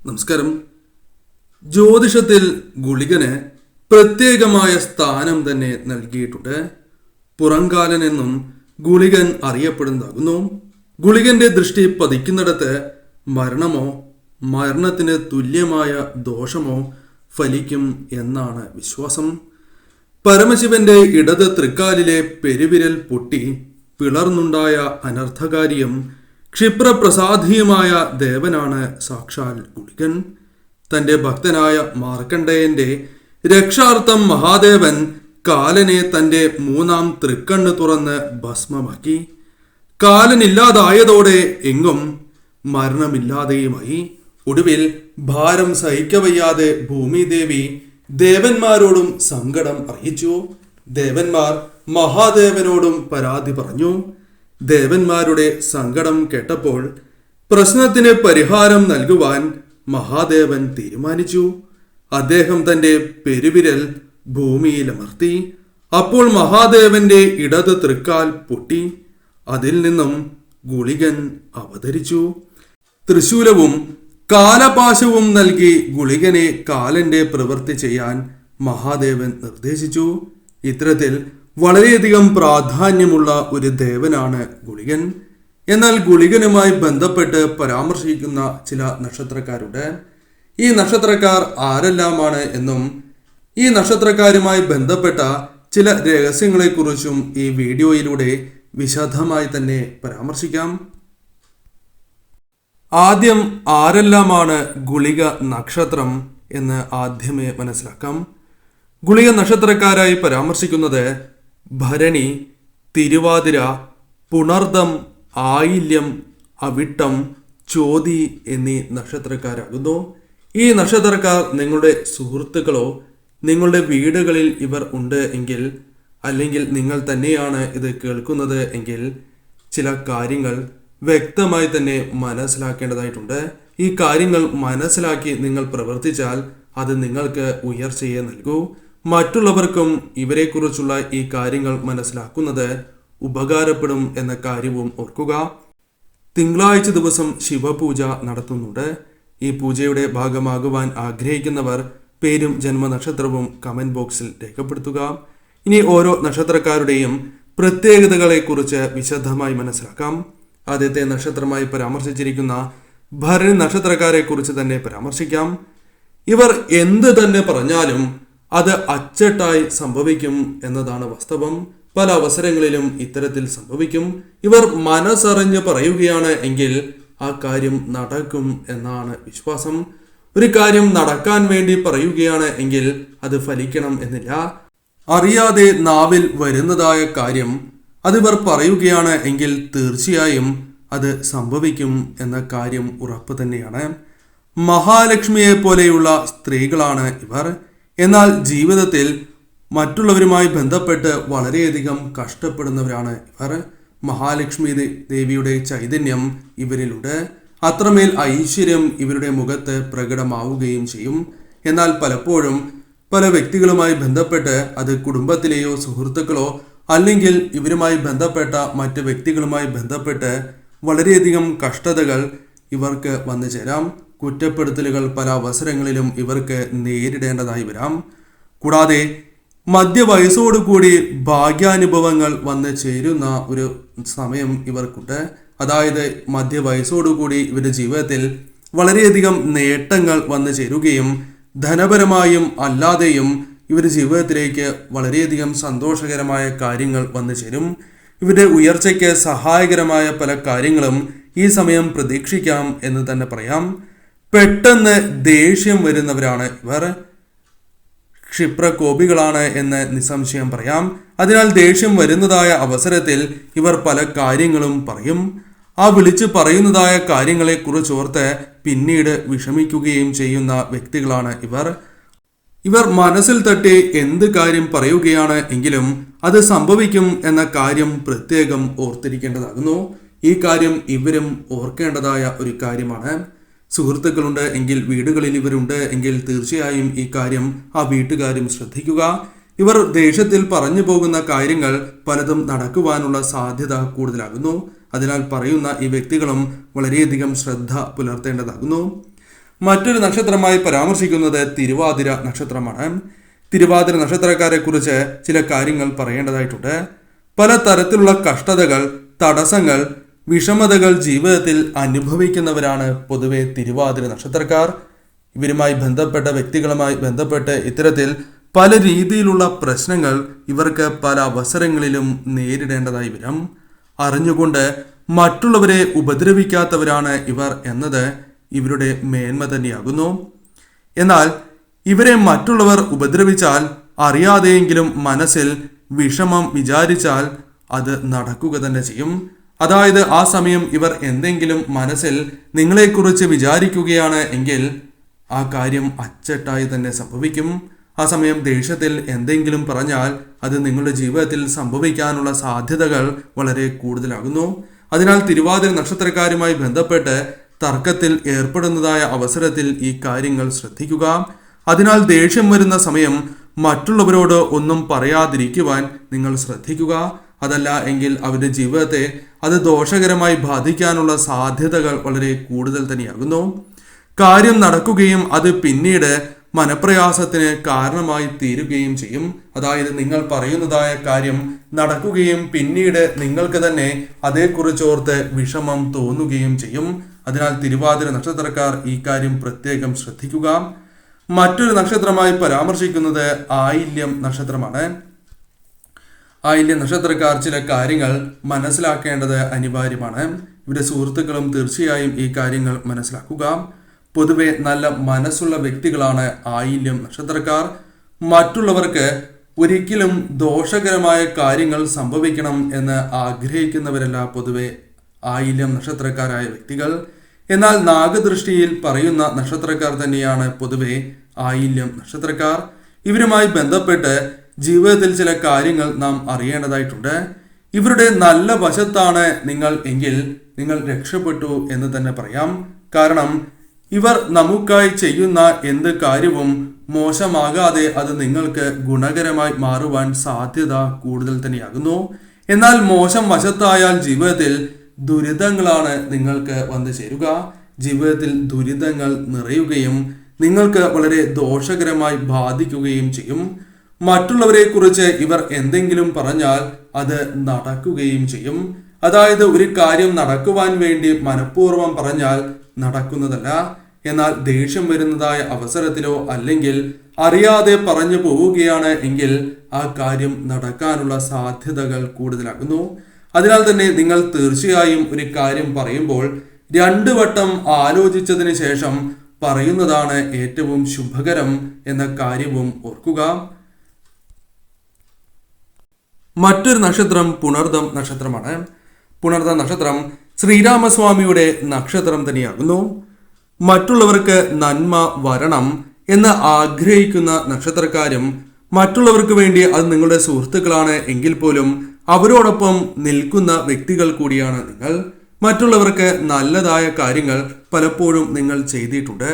നമസ്കാരം. ജ്യോതിഷത്തിൽ ഗുളികന് പ്രത്യേകമായ സ്ഥാനം തന്നെ നൽകിയിട്ടുണ്ട്. പുറംകാലൻ എന്നും ഗുളികൻ അറിയപ്പെടുന്നതാകുന്നു. ഗുളികന്റെ ദൃഷ്ടി പതിക്കുന്നിടത്ത് മരണമോ മരണത്തിന് തുല്യമായ ദോഷമോ ഫലിക്കും എന്നാണ് വിശ്വാസം. പരമശിവന്റെ ഇടത് തൃക്കാലിലെ പെരുവിരൽ പൊട്ടി പിളർന്നുണ്ടായ അനർത്ഥകാരിയും ക്ഷിപ്രപ്രസാദിയുമായ ദേവനാണ് സാക്ഷാൽ ഗുളികൻ. തന്റെ ഭക്തനായ മാർക്കണ്ഡേയന്റെ രക്ഷാർത്ഥം മഹാദേവൻ കാലനെ തന്റെ മൂന്നാം തൃക്കണ്ണ് തുറന്ന് ഭസ്മമാക്കി. കാലനില്ലാതായതോടെ എങ്ങും മരണമില്ലാതെയുമായി. ഒടുവിൽ ഭാരം സഹിക്കവയ്യാതെ ഭൂമിദേവി ദേവന്മാരോടും സങ്കടം അറിയിച്ചു. ദേവന്മാർ മഹാദേവനോടും പരാതി പറഞ്ഞു. ദേവന്മാരുടെ സങ്കടം കേട്ടപ്പോൾ പ്രശ്നത്തിന് പരിഹാരം നൽകുവാൻ മഹാദേവൻ തീരുമാനിച്ചു. അദ്ദേഹം തന്റെ പെരുവിരൽ ഭൂമിയിലമർത്തി. അപ്പോൾ മഹാദേവന്റെ ഇടത് തൃക്കാൽ പൊട്ടി. അതിൽ നിന്നും ഗുളികൻ അവതരിച്ചു. ത്രിശൂലവും കാലപാശവും നൽകി ഗുളികനെ കാലന്റെ പ്രവൃത്തി ചെയ്യാൻ മഹാദേവൻ നിർദ്ദേശിച്ചു. ഇത്തരത്തിൽ വളരെയധികം പ്രാധാന്യമുള്ള ഒരു ദേവനാണ് ഗുളികൻ. എന്നാൽ ഗുളികനുമായി ബന്ധപ്പെട്ട് പരാമർശിക്കുന്ന ചില നക്ഷത്രക്കാരുണ്ട്. ഈ നക്ഷത്രക്കാർ ആരെല്ലാമാണ് എന്നും ഈ നക്ഷത്രക്കാരുമായി ബന്ധപ്പെട്ട ചില രഹസ്യങ്ങളെക്കുറിച്ചും ഈ വീഡിയോയിലൂടെ വിശദമായി തന്നെ പരാമർശിക്കാം. ആദ്യം ആരെല്ലാമാണ് ഗുളിക നക്ഷത്രം എന്ന് ആദ്യമേ മനസ്സിലാക്കാം. ഗുളിക നക്ഷത്രക്കാരായി പരാമർശിക്കുന്നത് ഭരണി, തിരുവാതിര, പുണർദം, ആയില്യം, അവിട്ടം, ചോതി എന്നീ നക്ഷത്രക്കാരാകുന്നു. ഈ നക്ഷത്രക്കാർ നിങ്ങളുടെ സുഹൃത്തുക്കളോ നിങ്ങളുടെ വീടുകളിൽ ഇവർ ഉണ്ട് എങ്കിൽ, അല്ലെങ്കിൽ നിങ്ങൾ തന്നെയാണ് ഇത് കേൾക്കുന്നത് എങ്കിൽ ചില കാര്യങ്ങൾ വ്യക്തമായി തന്നെ മനസ്സിലാക്കേണ്ടതായിട്ടുണ്ട്. ഈ കാര്യങ്ങൾ മനസ്സിലാക്കി നിങ്ങൾ പ്രവർത്തിച്ചാൽ അത് നിങ്ങൾക്ക് ഉയർച്ചയെ നൽകൂ. മറ്റുള്ളവർക്കും ഇവരെക്കുറിച്ചുള്ള ഈ കാര്യങ്ങൾ മനസ്സിലാക്കുന്നത് ഉപകാരപ്പെടും എന്ന കാര്യവും ഓർക്കുക. തിങ്കളാഴ്ച ദിവസം ശിവപൂജ നടത്തുന്നുണ്ട്. ഈ പൂജയുടെ ഭാഗമാകുവാൻ ആഗ്രഹിക്കുന്നവർ പേരും ജന്മനക്ഷത്രവും കമന്റ് ബോക്സിൽ രേഖപ്പെടുത്തുക. ഇനി ഓരോ നക്ഷത്രക്കാരുടെയും പ്രത്യേകതകളെക്കുറിച്ച് വിശദമായി മനസ്സിലാക്കാം. ആദ്യത്തെ നക്ഷത്രമായി പരാമർശിച്ചിരിക്കുന്ന ഭരണി നക്ഷത്രക്കാരെ കുറിച്ച് തന്നെ പരാമർശിക്കാം. ഇവർ എന്ത് തന്നെ പറഞ്ഞാലും അത് അച്ചട്ടായി സംഭവിക്കും എന്നതാണ് വാസ്തവം. പല അവസരങ്ങളിലും ഇത്തരത്തിൽ സംഭവിക്കും. ഇവർ മനസ്സറിഞ്ഞ് പറയുകയാണ് എങ്കിൽ ആ കാര്യം നടക്കും എന്നാണ് വിശ്വാസം. ഒരു കാര്യം നടക്കാൻ വേണ്ടി പറയുകയാണ് എങ്കിൽ അത് ഫലിക്കണം എന്നില്ല. അറിയാതെ നാവിൽ വരുന്നതായ കാര്യം അതിവർ പറയുകയാണ് എങ്കിൽ തീർച്ചയായും അത് സംഭവിക്കും എന്ന കാര്യം ഉറപ്പ് തന്നെയാണ്. മഹാലക്ഷ്മിയെ പോലെയുള്ള സ്ത്രീകളാണ് ഇവർ. എന്നാൽ ജീവിതത്തിൽ മറ്റുള്ളവരുമായി ബന്ധപ്പെട്ട് വളരെയധികം കഷ്ടപ്പെടുന്നവരാണ് ഇവർ. മഹാലക്ഷ്മി ദേവിയുടെ ചൈതന്യം ഇവരിലുണ്ട്. അത്രമേൽ ഐശ്വര്യം ഇവരുടെ മുഖത്ത് പ്രകടമാവുകയും ചെയ്യും. എന്നാൽ പലപ്പോഴും പല വ്യക്തികളുമായി ബന്ധപ്പെട്ട് അത് കുടുംബത്തിലെയോ സുഹൃത്തുക്കളോ അല്ലെങ്കിൽ ഇവരുമായി ബന്ധപ്പെട്ട മറ്റ് വ്യക്തികളുമായി ബന്ധപ്പെട്ട് വളരെയധികം കഷ്ടതകൾ ഇവർക്ക് വന്നു ചേരാം. കുറ്റപ്പെടുത്തലുകൾ പല അവസരങ്ങളിലും ഇവർക്ക് നേരിടേണ്ടതായി വരാം. കൂടാതെ മധ്യവയസ്സോടുകൂടി ഭാഗ്യാനുഭവങ്ങൾ വന്ന് ചേരുന്ന ഒരു സമയം ഇവർക്കുണ്ട്. അതായത് മധ്യവയസ്സോടുകൂടി ഇവരുടെ ജീവിതത്തിൽ വളരെയധികം നേട്ടങ്ങൾ വന്നു ചേരുകയും ധനപരമായും അല്ലാതെയും ഇവരുടെ ജീവിതത്തിലേക്ക് വളരെയധികം സന്തോഷകരമായ കാര്യങ്ങൾ വന്നു ചേരും. ഇവരുടെ ഉയർച്ചയ്ക്ക് സഹായകരമായ പല കാര്യങ്ങളും ഈ സമയം പ്രതീക്ഷിക്കാം എന്ന് തന്നെ പറയാം. പെട്ടെന്ന് ദേഷ്യം വരുന്നവരാണ് ഇവർ. ക്ഷിപ്രകോപികളാണ് എന്ന് നിസ്സംശയം പറയാം. അതിനാൽ ദേഷ്യം വരുന്നതായ അവസരത്തിൽ ഇവർ പല കാര്യങ്ങളും പറയും. ആ വിളിച്ച് പറയുന്നതായ കാര്യങ്ങളെ കുറിച്ചോർത്ത് പിന്നീട് വിഷമിക്കുകയും ചെയ്യുന്ന വ്യക്തികളാണ് ഇവർ. ഇവർ മനസ്സിൽ തട്ടി എന്ത് കാര്യം പറയുകയാണ് എങ്കിലും അത് സംഭവിക്കും എന്ന കാര്യം പ്രത്യേകം ഓർത്തിരിക്കേണ്ടതാകുന്നു. ഈ കാര്യം ഇവരും ഓർക്കേണ്ടതായ ഒരു കാര്യമാണ്. സുഹൃത്തുക്കളുണ്ട് എങ്കിൽ, വീടുകളിൽ ഇവരുണ്ട് എങ്കിൽ തീർച്ചയായും ഈ കാര്യം ആ വീട്ടുകാരും ശ്രദ്ധിക്കുക. ഇവർ ദേഷ്യത്തിൽ പറഞ്ഞു പോകുന്ന കാര്യങ്ങൾ പലതും നടക്കുവാനുള്ള സാധ്യത കൂടുതലാകുന്നു. അതിനാൽ പറയുന്ന ഈ വ്യക്തികളും വളരെയധികം ശ്രദ്ധ പുലർത്തേണ്ടതാകുന്നു. മറ്റൊരു നക്ഷത്രമായി പരാമർശിക്കുന്നത് തിരുവാതിര നക്ഷത്രമാണ്. തിരുവാതിര നക്ഷത്രക്കാരെ കുറിച്ച് ചില കാര്യങ്ങൾ പറയേണ്ടതായിട്ടുണ്ട്. പല തരത്തിലുള്ള കഷ്ടതകൾ, തടസ്സങ്ങൾ, വിഷമതകൾ ജീവിതത്തിൽ അനുഭവിക്കുന്നവരാണ് പൊതുവെ തിരുവാതിര നക്ഷത്രക്കാർ. ഇവരുമായി ബന്ധപ്പെട്ട വ്യക്തികളുമായി ബന്ധപ്പെട്ട് ഇത്തരത്തിൽ പല രീതിയിലുള്ള പ്രശ്നങ്ങൾ ഇവർക്ക് പല അവസരങ്ങളിലും നേരിടേണ്ടതായി വരും. അറിഞ്ഞുകൊണ്ട് മറ്റുള്ളവരെ ഉപദ്രവിക്കാത്തവരാണ് ഇവർ എന്നത് ഇവരുടെ മേന്മ തന്നെയാകുന്നു. എന്നാൽ ഇവരെ മറ്റുള്ളവർ ഉപദ്രവിച്ചാൽ അറിയാതെയെങ്കിലും മനസ്സിൽ വിഷമം വിചാരിച്ചാൽ അത് നടക്കുക തന്നെ ചെയ്യും. അതായത് ആ സമയം ഇവർ എന്തെങ്കിലും മനസ്സിൽ നിങ്ങളെക്കുറിച്ച് വിചാരിക്കുകയാണ് എങ്കിൽ ആ കാര്യം അച്ചട്ടായി തന്നെ സംഭവിക്കും. ആ സമയം ദേഷ്യത്തിൽ എന്തെങ്കിലും പറഞ്ഞാൽ അത് നിങ്ങളുടെ ജീവിതത്തിൽ സംഭവിക്കാനുള്ള സാധ്യതകൾ വളരെ കൂടുതലാകുന്നു. അതിനാൽ തിരുവാതിര നക്ഷത്രക്കാരുമായി ബന്ധപ്പെട്ട് തർക്കത്തിൽ ഏർപ്പെടുന്നതായ അവസരത്തിൽ ഈ കാര്യങ്ങൾ ശ്രദ്ധിക്കുക. അതിനാൽ ദേഷ്യം വരുന്ന സമയം മറ്റുള്ളവരോട് ഒന്നും പറയാതിരിക്കുവാൻ നിങ്ങൾ ശ്രദ്ധിക്കുക. അതല്ല എങ്കിൽ അവരുടെ ജീവിതത്തെ അത് ദോഷകരമായി ബാധിക്കാനുള്ള സാധ്യതകൾ വളരെ കൂടുതൽ തന്നെയാകുന്നു. കാര്യം നടക്കുകയും അത് പിന്നീട് മനപ്രയാസത്തിന് കാരണമായി തീരുകയും ചെയ്യും. അതായത് നിങ്ങൾ പറയുന്നതായ കാര്യം നടക്കുകയും പിന്നീട് നിങ്ങൾക്ക് തന്നെ അതേക്കുറിച്ചോർത്ത് വിഷമം തോന്നുകയും ചെയ്യും. അതിനാൽ തിരുവാതിര നക്ഷത്രക്കാർ ഈ കാര്യം പ്രത്യേകം ശ്രദ്ധിക്കുക. മറ്റൊരു നക്ഷത്രമായി പരാമർശിക്കുന്നത് ആയില്യം നക്ഷത്രമാണ്. ആയില്യം നക്ഷത്രക്കാർ ചില കാര്യങ്ങൾ മനസ്സിലാക്കേണ്ടത് അനിവാര്യമാണ്. ഇവരുടെ സുഹൃത്തുക്കളും തീർച്ചയായും ഈ കാര്യങ്ങൾ മനസ്സിലാക്കുക. പൊതുവെ നല്ല മനസ്സുള്ള വ്യക്തികളാണ് ആയില്യം നക്ഷത്രക്കാർ. മറ്റുള്ളവർക്ക് ഒരിക്കലും ദോഷകരമായ കാര്യങ്ങൾ സംഭവിക്കണം എന്ന് ആഗ്രഹിക്കുന്നവരല്ല പൊതുവെ ആയില്യം നക്ഷത്രക്കാരായ വ്യക്തികൾ. എന്നാൽ നാഗദൃഷ്ടിയിൽ പറയുന്ന നക്ഷത്രക്കാർ തന്നെയാണ് പൊതുവെ ആയില്യം നക്ഷത്രക്കാർ. ഇവരുമായി ബന്ധപ്പെട്ട് ജീവിതത്തിൽ ചില കാര്യങ്ങൾ നാം അറിയേണ്ടതായിട്ടുണ്ട്. ഇവരുടെ നല്ല വശത്താണ് നിങ്ങൾ എങ്കിൽ നിങ്ങൾ രക്ഷപ്പെട്ടു എന്ന് തന്നെ പറയാം. കാരണം ഇവർ നമുക്കായി ചെയ്യുന്ന എന്ത് കാര്യവും മോശമാകാതെ അത് നിങ്ങൾക്ക് ഗുണകരമായി മാറുവാൻ സാധ്യത കൂടുതൽ തന്നെയാകുന്നു. എന്നാൽ മോശം വശത്തായാൽ ജീവിതത്തിൽ ദുരിതങ്ങളാണ് നിങ്ങൾക്ക് വന്നു ചേരുക. ജീവിതത്തിൽ ദുരിതങ്ങൾ നിറയുകയും നിങ്ങൾക്ക് വളരെ ദോഷകരമായി ബാധിക്കുകയും ചെയ്യും. മറ്റുള്ളവരെ കുറിച്ച് ഇവർ എന്തെങ്കിലും പറഞ്ഞാൽ അത് നടക്കുകയും ചെയ്യും. അതായത് ഒരു കാര്യം നടക്കുവാൻ വേണ്ടി മനഃപൂർവ്വം പറഞ്ഞാൽ നടക്കുന്നതല്ല. എന്നാൽ ദേഷ്യം വരുന്നതായ അവസരത്തിലോ അല്ലെങ്കിൽ അറിയാതെ പറഞ്ഞു പോവുകയാണ് എങ്കിൽ ആ കാര്യം നടക്കാനുള്ള സാധ്യതകൾ കൂടുതലാകുന്നു. അതിനാൽ തന്നെ നിങ്ങൾ തീർച്ചയായും ഒരു കാര്യം പറയുമ്പോൾ 2 വട്ടം ആലോചിച്ചതിന് ശേഷം പറയുന്നതാണ് ഏറ്റവും ശുഭകരം എന്ന കാര്യവും ഓർക്കുക. മറ്റൊരു നക്ഷത്രം പുണർദം നക്ഷത്രമാണ്. പുണർദം നക്ഷത്രം ശ്രീരാമസ്വാമിയുടെ നക്ഷത്രം തന്നെയാകുന്നു. മറ്റുള്ളവർക്ക് നന്മ വരണം എന്ന് ആഗ്രഹിക്കുന്ന നക്ഷത്രക്കാരും മറ്റുള്ളവർക്ക് വേണ്ടി അത് നിങ്ങളുടെ സുഹൃത്തുക്കളാണ് എങ്കിൽ പോലും അവരോടൊപ്പം നിൽക്കുന്ന വ്യക്തികൾ കൂടിയാണ് നിങ്ങൾ. മറ്റുള്ളവർക്ക് നല്ലതായ കാര്യങ്ങൾ പലപ്പോഴും നിങ്ങൾ ചെയ്തിട്ടുണ്ട്.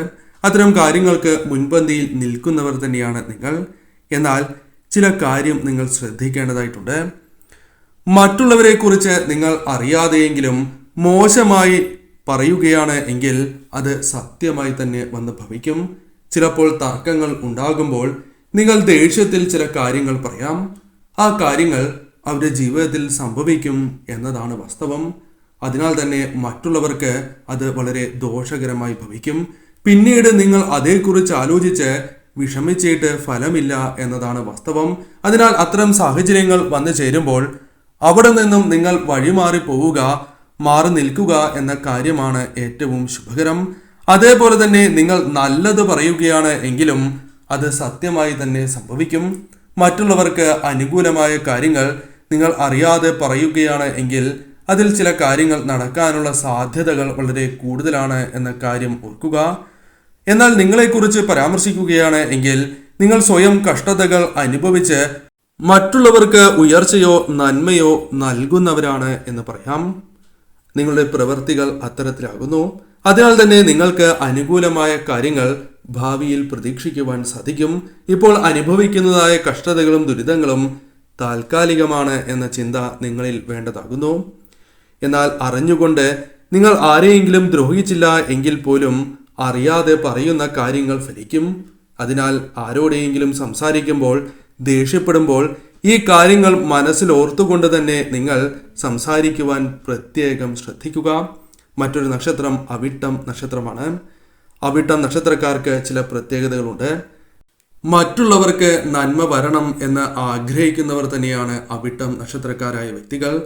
അത്തരം കാര്യങ്ങൾക്ക് മുൻപന്തിയിൽ നിൽക്കുന്നവർ തന്നെയാണ് നിങ്ങൾ. എന്നാൽ ചില കാര്യം നിങ്ങൾ ശ്രദ്ധിക്കേണ്ടതായിട്ടുണ്ട്. മറ്റുള്ളവരെ കുറിച്ച് നിങ്ങൾ അറിയാതെയെങ്കിലും മോശമായി പറയുകയാണ് എങ്കിൽ അത് സത്യമായി തന്നെ വന്ന് ഭവിക്കും. ചിലപ്പോൾ തർക്കങ്ങൾ ഉണ്ടാകുമ്പോൾ നിങ്ങൾ ദേഷ്യത്തിൽ ചില കാര്യങ്ങൾ പറയാം. ആ കാര്യങ്ങൾ അവരുടെ ജീവിതത്തിൽ സംഭവിക്കും എന്നതാണ് വാസ്തവം. അതിനാൽ തന്നെ മറ്റുള്ളവർക്ക് അത് വളരെ ദോഷകരമായി ഭവിക്കും. പിന്നീട് നിങ്ങൾ അതേക്കുറിച്ച് ആലോചിച്ച് വിഷമിച്ചിട്ട് ഫലമില്ല എന്നതാണ് വാസ്തവം. അതിനാൽ അത്തരം സാഹചര്യങ്ങൾ വന്നു ചേരുമ്പോൾ അവിടെ നിന്നും നിങ്ങൾ വഴിമാറി പോവുക, മാറി നിൽക്കുക എന്ന കാര്യമാണ് ഏറ്റവും ശുഭകരം. അതേപോലെ തന്നെ നിങ്ങൾ നല്ലത് പറയുകയാണ് എങ്കിലും അത് സത്യമായി തന്നെ സംഭവിക്കും. മറ്റുള്ളവർക്ക് അനുകൂലമായ കാര്യങ്ങൾ നിങ്ങൾ അറിയാതെ പറയുകയാണ് എങ്കിൽ അതിൽ ചില കാര്യങ്ങൾ നടക്കാനുള്ള സാധ്യതകൾ വളരെ കൂടുതലാണ് എന്ന കാര്യം ഓർക്കുക. എന്നാൽ നിങ്ങളെക്കുറിച്ച് പരാമർശിക്കുകയാണ് എങ്കിൽ നിങ്ങൾ സ്വയം കഷ്ടതകൾ അനുഭവിച്ച് മറ്റുള്ളവർക്ക് ഉയർച്ചയോ നന്മയോ നൽകുന്നവരാണ് എന്ന് പറയാം. നിങ്ങളുടെ പ്രവൃത്തികൾ അത്തരത്തിലാകുന്നു. അതിനാൽ തന്നെ നിങ്ങൾക്ക് അനുകൂലമായ കാര്യങ്ങൾ ഭാവിയിൽ പ്രതീക്ഷിക്കുവാൻ സാധിക്കും. ഇപ്പോൾ അനുഭവിക്കുന്നതായ കഷ്ടതകളും ദുരിതങ്ങളും താൽക്കാലികമാണ് എന്ന ചിന്ത നിങ്ങളിൽ വേണ്ടതാകുന്നു. എന്നാൽ അറിഞ്ഞുകൊണ്ട് നിങ്ങൾ ആരെയെങ്കിലും ദ്രോഹിച്ചില്ല എങ്കിൽ പോലും അറിയാതെ പറയുന്ന കാര്യങ്ങൾ ഫലിക്കും. അതിനാൽ ആരോടെങ്കിലും സംസാരിക്കുമ്പോൾ, ദേഷ്യപ്പെടുമ്പോൾ ഈ കാര്യങ്ങൾ മനസ്സിൽ ഓർത്തുകൊണ്ട് തന്നെ നിങ്ങൾ സംസാരിക്കുവാൻ പ്രത്യേകം ശ്രദ്ധിക്കുക. മറ്റൊരു നക്ഷത്രം അവിട്ടം നക്ഷത്രമാണ്. അവിട്ടം നക്ഷത്രക്കാർക്ക് ചില പ്രത്യേകതകളുണ്ട്. മറ്റുള്ളവർക്ക് നന്മ വരണം എന്ന് ആഗ്രഹിക്കുന്നവർ തന്നെയാണ് അവിട്ടം നക്ഷത്രക്കാരായ വ്യക്തികൾ.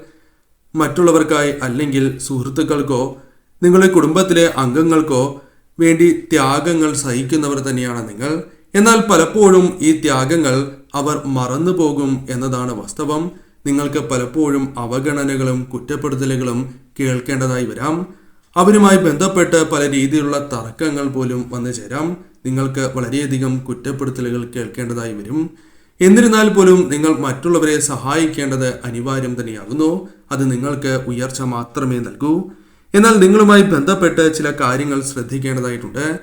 മറ്റുള്ളവർക്കായി അല്ലെങ്കിൽ സുഹൃത്തുക്കൾക്കോ നിങ്ങളുടെ കുടുംബത്തിലെ അംഗങ്ങൾക്കോ വേണ്ടി ത്യാഗങ്ങൾ സഹിക്കുന്നവർ തന്നെയാണ് നിങ്ങൾ. എന്നാൽ പലപ്പോഴും ഈ ത്യാഗങ്ങൾ അവർ മറന്നു പോകും എന്നതാണ് വാസ്തവം. നിങ്ങൾക്ക് പലപ്പോഴും അവഗണനകളും കുറ്റപ്പെടുത്തലുകളും കേൾക്കേണ്ടതായി വരാം. അവരുമായി ബന്ധപ്പെട്ട് പല രീതിയിലുള്ള തർക്കങ്ങൾ പോലും വന്നു ചേരാം. നിങ്ങൾക്ക് വളരെയധികം കുറ്റപ്പെടുത്തലുകൾ കേൾക്കേണ്ടതായി വരും. എന്നിരുന്നാൽ പോലും നിങ്ങൾ മറ്റുള്ളവരെ സഹായിക്കേണ്ടത് അനിവാര്യം തന്നെയാകുന്നു. അത് നിങ്ങൾക്ക് ഉയർച്ച മാത്രമേ നൽകൂ. എന്നാൽ നിങ്ങളുമായി ബന്ധപ്പെട്ട് ചില കാര്യങ്ങൾ ശ്രദ്ധിക്കേണ്ടതായിട്ടുണ്ട്.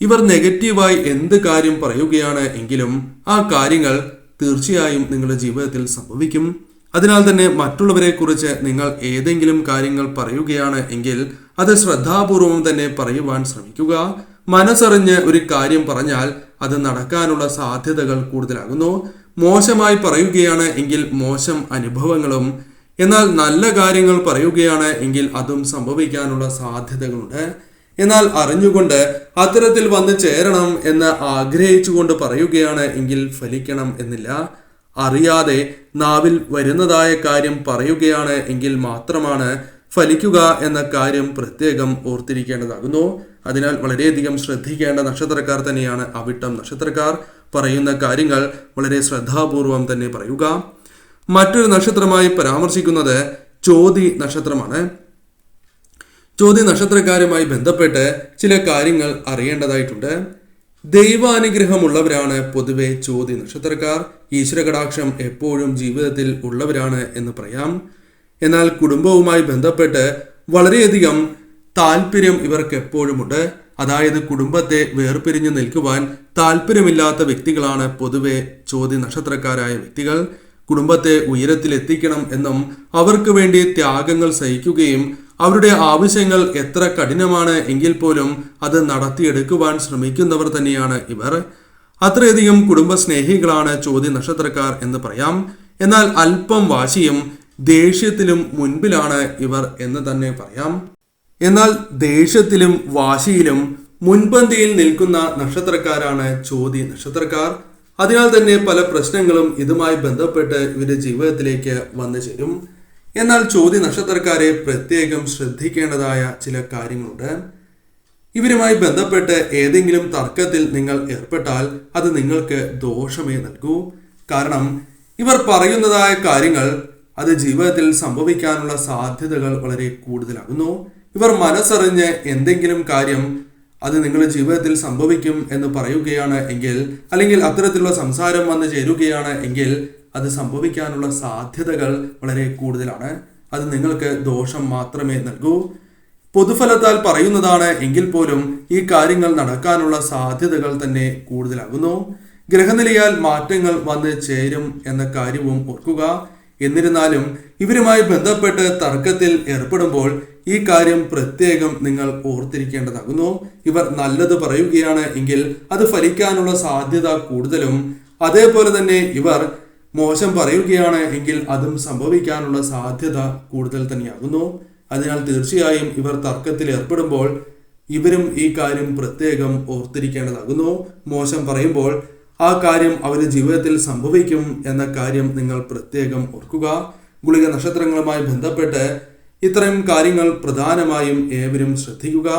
ഇവർ നെഗറ്റീവായി എന്ത് കാര്യം പറയുകയാണ് എങ്കിലും ആ കാര്യങ്ങൾ തീർച്ചയായും നിങ്ങളുടെ ജീവിതത്തിൽ സംഭവിക്കും. അതിനാൽ തന്നെ മറ്റുള്ളവരെ കുറിച്ച് നിങ്ങൾ ഏതെങ്കിലും കാര്യങ്ങൾ പറയുകയാണ് എങ്കിൽ അത് ശ്രദ്ധാപൂർവം തന്നെ പറയുവാൻ ശ്രമിക്കുക. മനസ്സറിഞ്ഞ് ഒരു കാര്യം പറഞ്ഞാൽ അത് നടക്കാനുള്ള സാധ്യതകൾ കൂടുതലാകുന്നു. മോശമായി പറയുകയാണ് എങ്കിൽ മോശം അനുഭവങ്ങളും, എന്നാൽ നല്ല കാര്യങ്ങൾ പറയുകയാണ് എങ്കിൽ അതും സംഭവിക്കാനുള്ള സാധ്യതകളുണ്ട്. എന്നാൽ അറിഞ്ഞുകൊണ്ട് അത്തരത്തിൽ വന്ന് ചേരണം എന്ന് ആഗ്രഹിച്ചുകൊണ്ട് പറയുകയാണ് എങ്കിൽ ഫലിക്കണം എന്നില്ല. അറിയാതെ നാവിൽ വരുന്നതായ കാര്യം പറയുകയാണ് എങ്കിൽ മാത്രമാണ് ഫലിക്കുക എന്ന കാര്യം പ്രത്യേകം ഓർത്തിരിക്കേണ്ടതാകുന്നു. അതിനാൽ വളരെയധികം ശ്രദ്ധിക്കേണ്ട നക്ഷത്രക്കാർ തന്നെയാണ് അവിട്ടം നക്ഷത്രക്കാർ. പറയുന്ന കാര്യങ്ങൾ വളരെ ശ്രദ്ധാപൂർവം തന്നെ പറയുക. മറ്റൊരു നക്ഷത്രമായി പരാമർശിക്കുന്നത് ചോതി നക്ഷത്രമാണ്. ചോതി നക്ഷത്രക്കാരുമായി ബന്ധപ്പെട്ട് ചില കാര്യങ്ങൾ അറിയേണ്ടതായിട്ടുണ്ട്. ദൈവാനുഗ്രഹമുള്ളവരാണ് പൊതുവെ ചോതി നക്ഷത്രക്കാർ. ഈശ്വരകടാക്ഷം എപ്പോഴും ജീവിതത്തിൽ ഉള്ളവരാണ് എന്ന് പറയാം. എന്നാൽ കുടുംബവുമായി ബന്ധപ്പെട്ട് വളരെയധികം താല്പര്യം ഇവർക്ക് എപ്പോഴുമുണ്ട്. അതായത് കുടുംബത്തെ വേർപിരിഞ്ഞു നിൽക്കുവാൻ താല്പര്യമില്ലാത്ത വ്യക്തികളാണ് പൊതുവെ ചോതി നക്ഷത്രക്കാരായ വ്യക്തികൾ. കുടുംബത്തെ ഉയരത്തിലെത്തിക്കണം എന്നും അവർക്ക് വേണ്ടി ത്യാഗങ്ങൾ സഹിക്കുകയും അവരുടെ ആവശ്യങ്ങൾ എത്ര കഠിനമാണ് എങ്കിൽ പോലും അത് നടത്തിയെടുക്കുവാൻ ശ്രമിക്കുന്നവർ തന്നെയാണ് ഇവർ. അത്രയധികം കുടുംബസ്നേഹികളാണ് ചോതി നക്ഷത്രക്കാർ എന്ന് പറയാം. എന്നാൽ അല്പം വാശിയും ദേഷ്യത്തിലും മുൻപിലാണ് ഇവർ എന്ന് തന്നെ പറയാം. എന്നാൽ ദേഷ്യത്തിലും വാശിയിലും മുൻപന്തിയിൽ നിൽക്കുന്ന നക്ഷത്രക്കാരാണ് ചോതി നക്ഷത്രക്കാർ. അതിനാൽ തന്നെ പല പ്രശ്നങ്ങളും ഇതുമായി ബന്ധപ്പെട്ട് ഇവരുടെ ജീവിതത്തിലേക്ക് വന്നു ചേരും. എന്നാൽ ചോതി നക്ഷത്രക്കാരെ പ്രത്യേകം ശ്രദ്ധിക്കേണ്ടതായ ചില കാര്യങ്ങളുണ്ട്. ഇവരുമായി ബന്ധപ്പെട്ട് ഏതെങ്കിലും തർക്കത്തിൽ നിങ്ങൾ ഏർപ്പെട്ടാൽ അത് നിങ്ങൾക്ക് ദോഷമേ നൽകൂ. കാരണം ഇവർ പറയുന്നതായ കാര്യങ്ങൾ അത് ജീവിതത്തിൽ സംഭവിക്കാനുള്ള സാധ്യതകൾ വളരെ കൂടുതലാകുന്നു. ഇവർ മനസ്സറിഞ്ഞ് എന്തെങ്കിലും കാര്യം അത് നിങ്ങളുടെ ജീവിതത്തിൽ സംഭവിക്കും എന്ന് പറയുകയാണ് എങ്കിൽ, അല്ലെങ്കിൽ അത്തരത്തിലുള്ള സംസാരം വന്ന് ചേരുകയാണ് എങ്കിൽ അത് സംഭവിക്കാനുള്ള സാധ്യതകൾ വളരെ കൂടുതലാണ്. അത് നിങ്ങൾക്ക് ദോഷം മാത്രമേ നൽകൂ. പൊതുഫലത്താൽ പറയുന്നതാണ് എങ്കിൽ പോലും ഈ കാര്യങ്ങൾ നടക്കാനുള്ള സാധ്യതകൾ തന്നെ കൂടുതലാകുന്നു. ഗ്രഹനിലയാൽ മാറ്റങ്ങൾ വന്ന് ചേരും എന്ന കാര്യവും ഓർക്കുക. എന്നിരുന്നാലും ഇവരുമായി ബന്ധപ്പെട്ട് തർക്കത്തിൽ ഏർപ്പെടുമ്പോൾ ഈ കാര്യം പ്രത്യേകം നിങ്ങൾ ഓർത്തിരിക്കേണ്ടതാകുന്നു. ഇവർ നല്ലത് പറയുകയാണ് എങ്കിൽ അത് ഫലിക്കാനുള്ള സാധ്യത കൂടുതലും, അതേപോലെ തന്നെ ഇവർ മോശം പറയുകയാണ് എങ്കിൽ അതും സംഭവിക്കാനുള്ള സാധ്യത കൂടുതൽ തന്നെയാകുന്നു. അതിനാൽ തീർച്ചയായും ഇവർ തർക്കത്തിൽ ഏർപ്പെടുമ്പോൾ ഇവരും ഈ കാര്യം പ്രത്യേകം ഓർത്തിരിക്കേണ്ടതാകുന്നു. മോശം പറയുമ്പോൾ ആ കാര്യം അവരുടെ ജീവിതത്തിൽ സംഭവിക്കും എന്ന കാര്യം നിങ്ങൾ പ്രത്യേകം ഓർക്കുക. ഗുളിക നക്ഷത്രങ്ങളുമായി ബന്ധപ്പെട്ട് ഇത്തരം കാര്യങ്ങൾ പ്രധാനമായും ഏവരും ശ്രദ്ധിക്കുക.